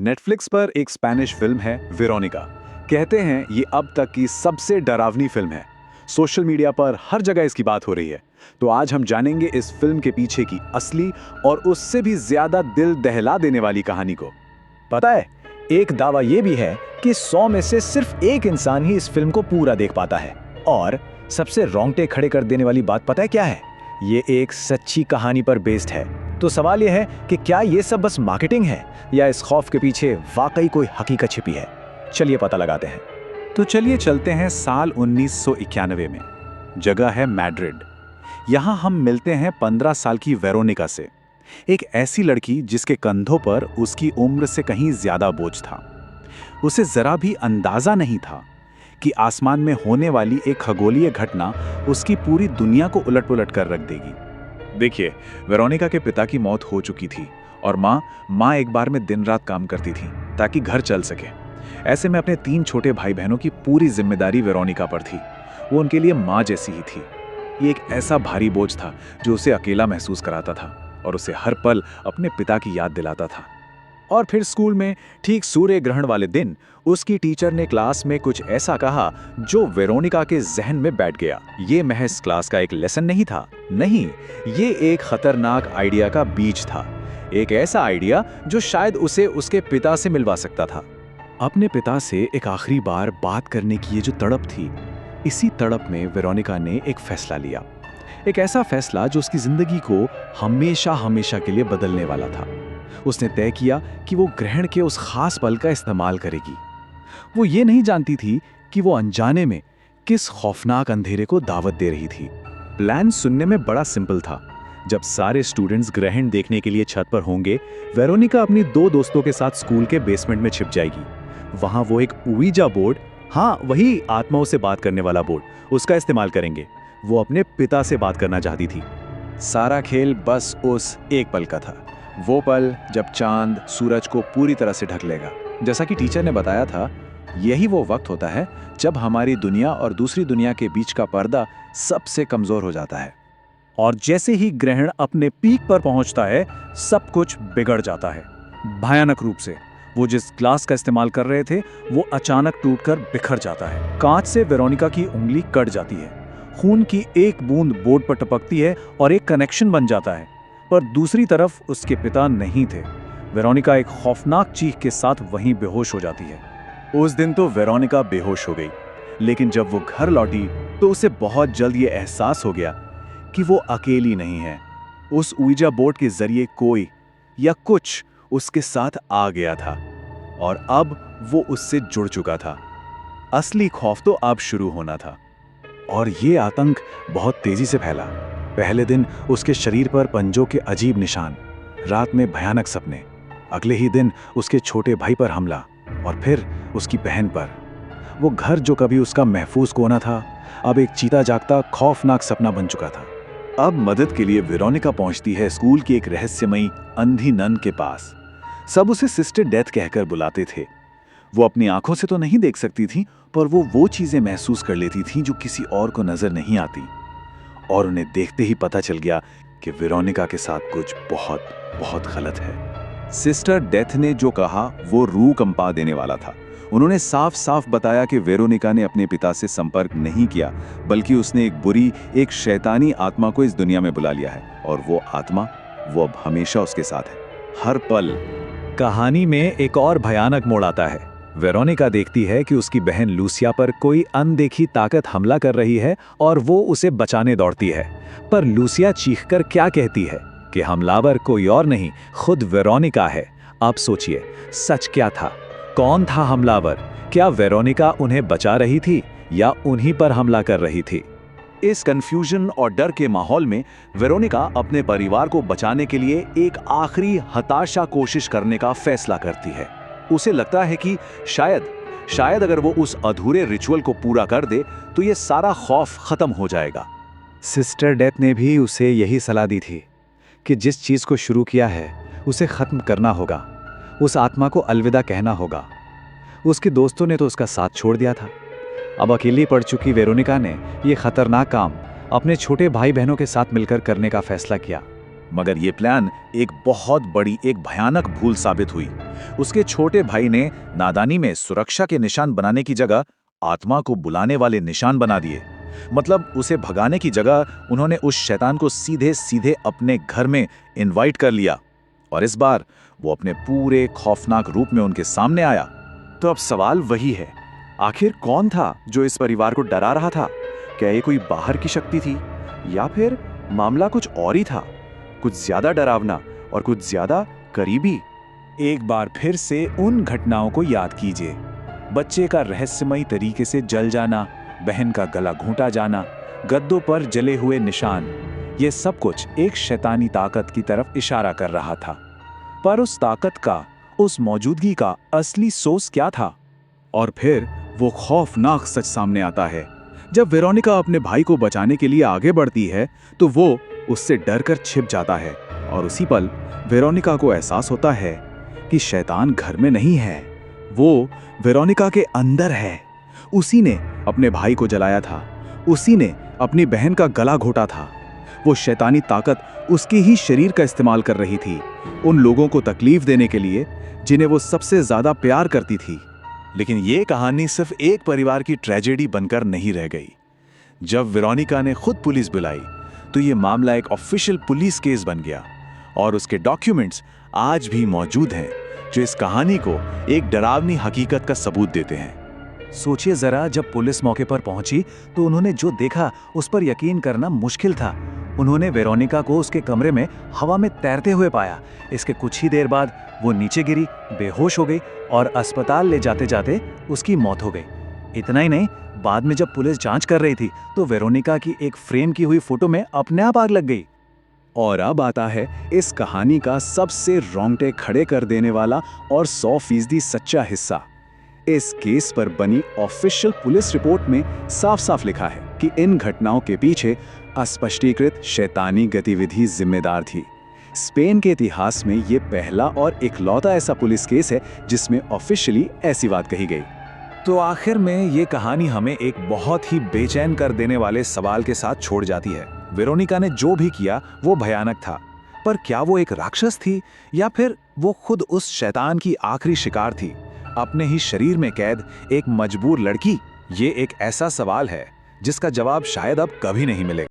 Netflix पर एक Spanish film है वेरोनिका। कहते हैं ये अब तक की सबसे डरावनी फिल्म है। सोशल मीडिया पर हर जगह इसकी बात हो रही है। तो आज हम जानेंगे इस फिल्म के पीछे की असली और उससे भी ज्यादा दिल दहला देने वाली कहानी को। पता है, एक दावा ये भी है कि 100 में से सिर्फ एक इंसान ही इस फिल्म को पूरा देख पाता है। और सबसे रोंगटे खड़े कर देने वाली बात पता है क्या है? ये एक सच्ची कहानी पर बेस्ड है। तो सवाल ये है कि क्या ये सब बस मार्केटिंग है या इस खौफ के पीछे वाकई कोई हकीकत छिपी है? चलिए पता लगाते हैं। तो चलिए चलते हैं साल 1991 में। जगह है मैड्रिड। यहाँ हम मिलते हैं 15 साल की वेरोनिका से, एक ऐसी लड़की जिसके कंधों पर उसकी उम्र से कहीं ज्यादा बोझ था। उसे जरा भी अंदाजा नहीं था कि आसमान में होने वाली एक खगोलीय घटना उसकी पूरी दुनिया को उलट-पुलट कर रख देगी। देखिए, वेरोनिका के पिता की मौत हो चुकी थी और माँ एक बार में दिन रात काम करती थी ताकि घर चल सके। ऐसे में अपने 3 छोटे भाई बहनों की पूरी जिम्मेदारी वेरोनिका पर थी। वो उनके लिए माँ जैसी ही थी। ये एक ऐसा भारी बोझ था जो उसे अकेला महसूस कराता था और उसे हर पल अपने पिता की याद दिलाता था। और फिर स्कूल में ठीक सूर्य ग्रहण वाले दिन उसकी टीचर ने क्लास में कुछ ऐसा कहा जो वेरोनिका के जहन में बैठ गया। ये महज क्लास का एक लेसन नहीं था, नहीं, ये एक खतरनाक आइडिया का बीज था। एक ऐसा आइडिया जो शायद उसे उसके पिता से मिलवा सकता था। अपने पिता से एक आखिरी बार बात करने की ये जो तड़प थी, इसी तड़प में वेरोनिका ने एक फैसला लिया। एक ऐसा फैसला जो उसकी जिंदगी को हमेशा हमेशा के लिए बदलने वाला था। उसने तय किया कि वो ग्रहण के उस खास पल का इस्तेमाल करेगी। वो ये नहीं जानती थी कि वो अनजाने में किस खौफनाक अंधेरे को दावत दे रही थी। प्लान सुनने में बड़ा सिंपल था। जब सारे स्टूडेंट्स ग्रहण देखने के लिए छत पर होंगे, वेरोनिका अपनी 2 दोस्तों के साथ स्कूल के बेसमेंट में छिप जाएगी। वहां वो एक ouija बोर्ड, हाँ वही आत्माओं से बात करने वाला बोर्ड, उसका इस्तेमाल करेंगे। वो अपने पिता से बात करना चाहती थी। सारा खेल बस उस एक पल का था। वो पल जब चांद सूरज को पूरी तरह से ढक लेगा। जैसा कि टीचर ने बताया था, यही वो वक्त होता है जब हमारी दुनिया और दूसरी दुनिया के बीच का पर्दा सबसे कमजोर हो जाता है। और जैसे ही ग्रहण अपने पीक पर पहुंचता है, सब कुछ बिगड़ जाता है, भयानक रूप से। वो जिस ग्लास का इस्तेमाल कर रहे थे, वो अचानक टूटकर बिखर जाता है। कांच से वेरोनिका की उंगली कट जाती है। खून की एक बूंद बोर्ड पर टपकती है और एक कनेक्शन बन जाता है। पर दूसरी तरफ उसके पिता नहीं थे। वेरोनिका एक खौफनाक चीख के साथ वहीं बेहोश हो जाती है। उस दिन तो वेरोनिका बेहोश हो गई, लेकिन जब वो घर लौटी तो उसे बहुत जल्द ये एहसास हो गया कि वो अकेली नहीं है। उस ouija बोर्ड के जरिए कोई या कुछ उसके साथ आ गया था और अब वो उससे जुड़ चुका था। असली खौफ तो अब शुरू होना था। और ये आतंक बहुत तेजी से फैला। पहले दिन उसके शरीर पर पंजों के अजीब निशान, रात में भयानक सपने, अगले ही दिन उसके छोटे भाई पर हमला और फिर उसकी बहन पर। वो घर जो कभी उसका महफूज कोना था, अब एक चीता जागता खौफनाक सपना बन चुका था। अब मदद के लिए वेरोनिका पहुंचती है स्कूल की एक रहस्यमयी अंधी नन के पास। सब उसे सिस्टर डेथ कहकर बुलाते थे। वो अपनी आंखों से तो नहीं देख सकती थी, पर वो चीजें महसूस कर लेती थी जो किसी और को नजर नहीं आती। और उन्हें देखते ही पता चल गया कि वेरोनिका के साथ कुछ बहुत बहुत गलत है। सिस्टर डेथ ने जो कहा वो रूह कंपा देने वाला था। उन्होंने साफ साफ बताया कि वेरोनिका ने अपने पिता से संपर्क नहीं किया, बल्कि उसने एक शैतानी आत्मा को इस दुनिया में बुला लिया है। और वो आत्मा, वो अब हमेशा उसके साथ है, हर पल। कहानी में एक और भयानक मोड़ आता है। वेरोनिका देखती है कि उसकी बहन लूसिया पर कोई अनदेखी ताकत हमला कर रही है और वो उसे बचाने दौड़ती है। पर लूसिया चीखकर क्या कहती है कि हमलावर कोई और नहीं, खुद वेरोनिका है। आप सोचिए, सच क्या था? कौन था हमलावर? क्या वेरोनिका उन्हें बचा रही थी या उन्हीं पर हमला कर रही थी? इस कंफ्यूजन और डर के माहौल में वेरोनिका अपने परिवार को बचाने के लिए एक आखिरी हताशा कोशिश करने का फैसला करती है। उसे लगता है कि शायद अगर वो उस अधूरे रिचुअल को पूरा कर दे तो ये सारा खौफ खत्म हो जाएगा। सिस्टर डेथ ने भी उसे यही सलाह दी थी कि जिस चीज को शुरू किया है उसे खत्म करना होगा, उस आत्मा को अलविदा कहना होगा। उसके दोस्तों ने तो उसका साथ छोड़ दिया था। अब अकेली पड़ चुकी वेरोनिका ने यह खतरनाक काम अपने छोटे भाई बहनों के साथ मिलकर करने का फैसला किया। मगर ये प्लान एक बहुत बड़ी, एक भयानक भूल साबित हुई। उसके छोटे भाई ने नादानी में सुरक्षा के निशान बनाने की जगह आत्मा को बुलाने वाले निशान बना दिए। मतलब उसे भगाने की जगह उन्होंने उस शैतान को सीधे सीधे अपने घर में इनवाइट कर लिया, और इस बार वो अपने पूरे खौफनाक रूप में उनके सामने आया। तो अब सवाल वही है, आखिर कौन था जो इस परिवार को डरा रहा था? क्या ये कोई बाहर की शक्ति थी, या फिर मामला कुछ और ही था, कुछ ज्यादा डरावना और कुछ ज्यादा करीबी? एक बार फिर से उन घटनाओं को याद कीजिए। बच्चे का रहस्यमयी तरीके से जल जाना, बहन का गला घोंटा जाना, गद्दों पर जले हुए निशान, ये सब कुछ एक शैतानी ताकत की तरफ इशारा कर रहा था। पर उस ताकत का, उस मौजूदगी का असली सोर्स क्या था? और फिर वो खौफनाक सच सामने आता है। जब वेरोनिका अपने भाई को बचाने के लिए आगे बढ़ती है तो वो उससे डरकर छिप जाता है, और उसी पल वेरोनिका को एहसास होता है कि शैतान घर में नहीं है, वो वेरोनिका के अंदर है। उसी ने अपने भाई को जलाया था, उसी ने अपनी बहन का गला घोटा था। वो शैतानी ताकत उसके ही शरीर का इस्तेमाल कर रही थी, उन लोगों को तकलीफ देने के लिए जिन्हें वो सबसे ज्यादा प्यार करती थी। लेकिन ये कहानी सिर्फ एक परिवार की ट्रेजेडी बनकर नहीं रह गई। जब वेरोनिका ने खुद पुलिस बुलाई तो ये मामला एक ऑफिशियल पुलिस केस बन गया, और उसके डॉक्यूमेंट्स आज भी मौजूद हैं जो इस कहानी को एक डरावनी हकीकत का सबूत देते हैं। सोचिए जरा, जब पुलिस मौके पर पहुंची तो उन्होंने जो देखा उस पर यकीन करना मुश्किल था। उन्होंने वेरोनिका को उसके कमरे में हवा में तैरते हुए पाया। इसके कुछ ही देर बाद वो नीचे गिरी, बेहोश हो गई और अस्पताल ले जाते जाते उसकी मौत हो गई। इतना ही नहीं, बाद में जब पुलिस जांच कर रही थी तो वेरोनिका की एक फ्रेम की हुई फोटो में अपने आप आग लग गई। और अब आता है इस कहानी का सबसे रोंगटे खड़े कर देने वाला और 100% सच्चा हिस्सा। इस केस पर बनी ऑफिशियल पुलिस रिपोर्ट में साफ साफ लिखा है कि इन घटनाओं के पीछे अस्पष्टीकृत शैतानी गतिविधि जिम्मेदार थी। स्पेन के इतिहास में ये पहला और इकलौता ऐसा पुलिस केस है जिसमें ऑफिशियली ऐसी बात कही गई। तो आखिर में ये कहानी हमें एक बहुत ही बेचैन कर देने वाले सवाल के साथ छोड़ जाती है। वेरोनिका ने जो भी किया वो भयानक था, पर क्या वो एक राक्षस थी, या फिर वो खुद उस शैतान की आखिरी शिकार थी, अपने ही शरीर में कैद एक मजबूर लड़की? ये एक ऐसा सवाल है जिसका जवाब शायद अब कभी नहीं मिलेगा।